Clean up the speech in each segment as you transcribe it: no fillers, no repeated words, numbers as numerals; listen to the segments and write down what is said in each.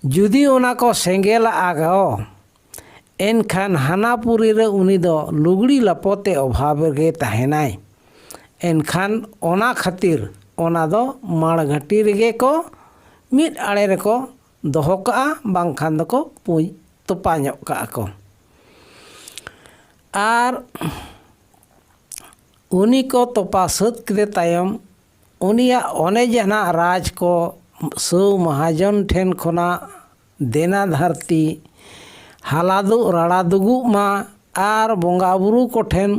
जुदी ओना को सेंगेलागो एनखान हानापुरी रे उनी दो लुगड़ी लपोते अभाव गे तहेनाय। एनखान ओना खातिर ओना दो माड़घाटी रेगे को मिड आड़े रेको दोहो काआ बांखान दको पुंज तोपा ᱧᱚᱜ काआ को। आर उनी को तोपा सात केदे तायम उनिया ओने जहना राज को सौ महाजन ठेन खोना देना धरती हालादु राड़ादुगु मा आर बोंगा बुरु को ठेन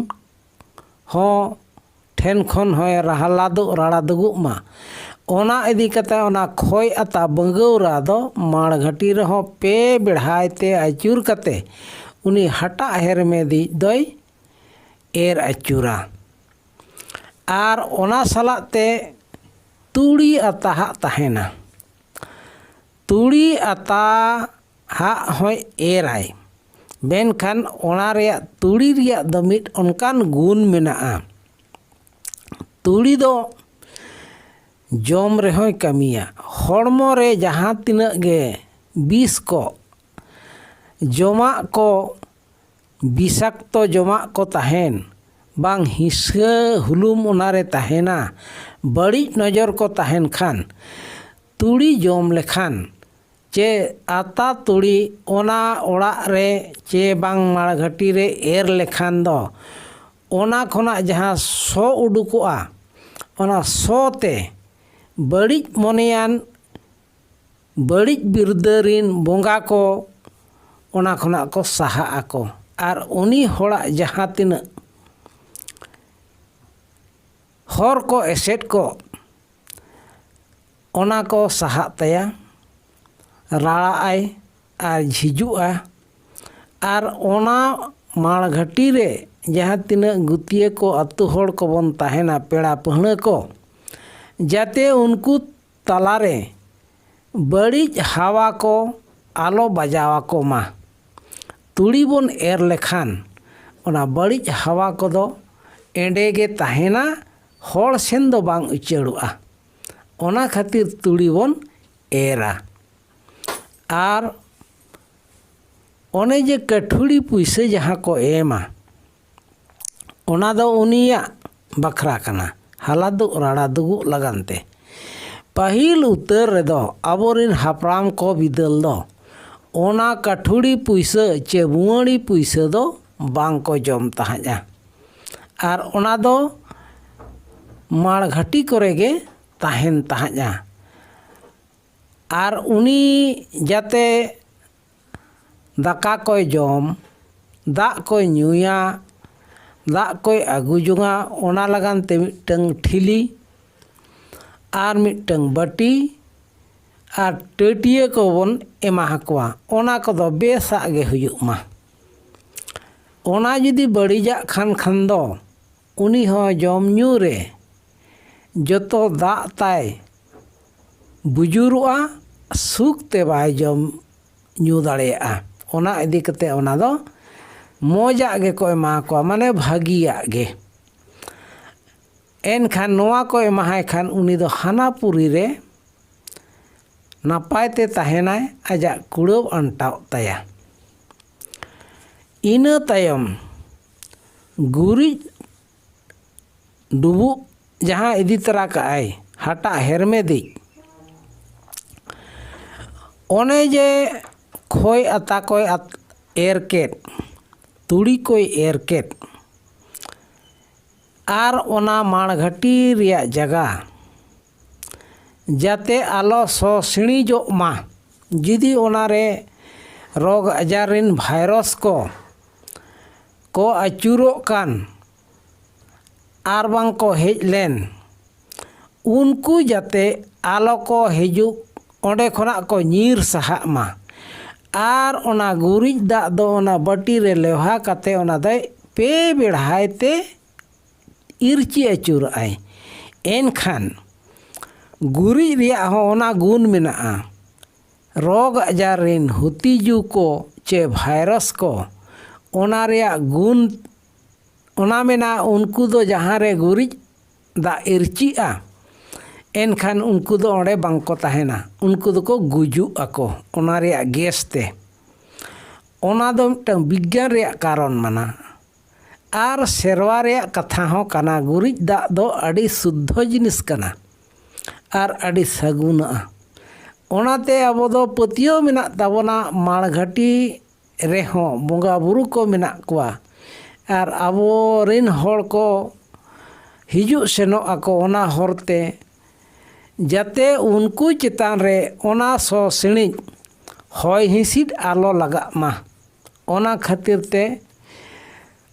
खन होय हालादु राड़ादुगु मा ओना इदी कते ओना खोय अता बंगौरा दो माड़घाटी रहो पे बेढ़ायते आचुर कते उनी हटा हेर में दी दोय एर आचुरा। आर ओना सलाते तुड़ी अता हा तहेना। तुड़ी अता हा होय एराय बेनखान ओना रेया तुड़ी रेया दो मिट ओनकान गुण मेनाआ। तुड़ी दो जम रेहोय कामिया हड़मो रे जहाँ तिनाग गे बिस को जमा को विषाक्तो जमा को तहेन बांग हिस्सा हुलुम ओनारे तहेना बड़ी नजर को तहेन खान तुड़ी जम लेखान चे आता तुड़ी ओना ओड़ा रे चे बांग माड़घाटी रे एर लेखान दो ओना खोना जहाँ सो उडुकोआ ओना सो ते बड़ी मोनियान बड़ी बिरदरिन बोंगा को ओना खोना को साहा आको। आर उनी होड़ा जहाँ तीन हर को एसेट को ओना को साहा तया राड़ा आय आर झिजुआ। आर ओना माड़घाटी रे जहाँ तीन गुतिये को अतु हड़ को बन तहेना पेड़ा पहण को जाते उनको तलारे बड़ी हवा को आलो बजावा को मा तुड़ी बन एर लेखान ओना बड़ी हवा को दो एंडे गे तहेना हड़ सेन दो बांग उचेड़ुआ। ओना खातिर तुड़ी बन एरा। आर ओने जे कठुड़ी पुइसे जहाँ को एमा ओना दो उनिया बखरा कना हालादु राड़ादुगु लगानते। पहिल उतर रे दो आबोरिन हापराम को बिदल दो ओना कठुड़ी पुइसे चे बुआड़ी पुइसे दो बांग को जम तहाजा। आर ओना दो माड़घाटी करेगे तहेन तहाजा। आर उनी जाते दाका कोई जम दाग कोई ᱧᱩᱭᱟ दाग कोई आगू जुंगा ओना लगान ते मिटंग ठिली आर मिटंग बाटी आर टटिया को बन एमा हकवा ओना को दो बेसा गे हुयुग मा। ओना जुदी बड़ीजा खान दो उनी हो जम ᱧᱩ रे जतो दाग ताय बुजुरुआ सुख ते बाय जम ᱧᱩ दाड़ेया। ओना इदी कते ओना दो मोजा गे को एमा को माने भागिया गे। एनखान नोआ को एमाहाय खान उनी दो हानापुरी रे नापायते तहेनाय आजा कुड़ाव अंटाव ताया। इना तायम गुरी डुबु जहाँ इदी तरा का आय हटा हेरमे दी ओने जे खोय अता कोई एरकेट तुड़ी कोई एरकेट आर ओना माड़घाटी रिया जगह जाते आलो सो सिणी जो मा जुदी ओनारे रोग आजारिन भाइरस को अचुरो कान आर बांग को हेज लेन उनको जाते आलो को हिजु ओंडे खोना को नीर सहा मा। आर ओना गुरिज दाग दो ओना बाटी रे लेवहा काते ओना दे पे बेढ़ायते इरची अचुर आय। एनखान गुरिज रिया हो ओना गुण मेनाआ रोग आजार रिन हुतिजु को चे भाइरस को ओना रिया गुण ओना मेना उनको दो जहाँ रे गुरिज दा इरचिआ एनखान उनको दो ओंडे बांको तहेना, उनको दो को गुजुग आको ओना रेया गैस ते। ओना दो मिदटांग विज्ञान रेया कारण माना। आर सेरवा रेया कथा हों काना, गुरिज दाग दो आड़ी शुद्ध जिनिस काना आर आड़ी सागुना। ओनाते आबो दो पतियो मेना ताबोना माणघाटी रेहों बोंगा बुरु को मेना कुआ आर आबो रिन होड़ को हिजुग सेनोग आको ओना होरते जाते उनको चेतान रे ओना सो सिणिज हॉय हिंसिद आलो लगाग मा। ओना खातिर ते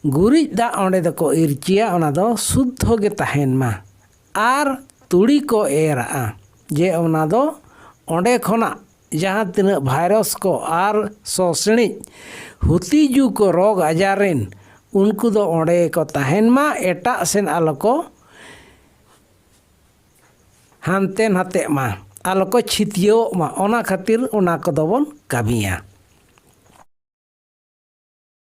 गुरिज दाग ओंडे दको इरचिया, ओना दो शुद्ध गे तहेन मा। आर तुड़ी को एराआ जे ओना दो ओंडे खोना जहाँ तिना भाइरस को आर सो सिणिज हुतिजू को रोग आजारेन उनको दो ओंडे को तहेन मा, एटा सेन आलो को हानते नाते मा, आलो को छितियो मा। ओना खातिर ओना को दो बोन कामिया।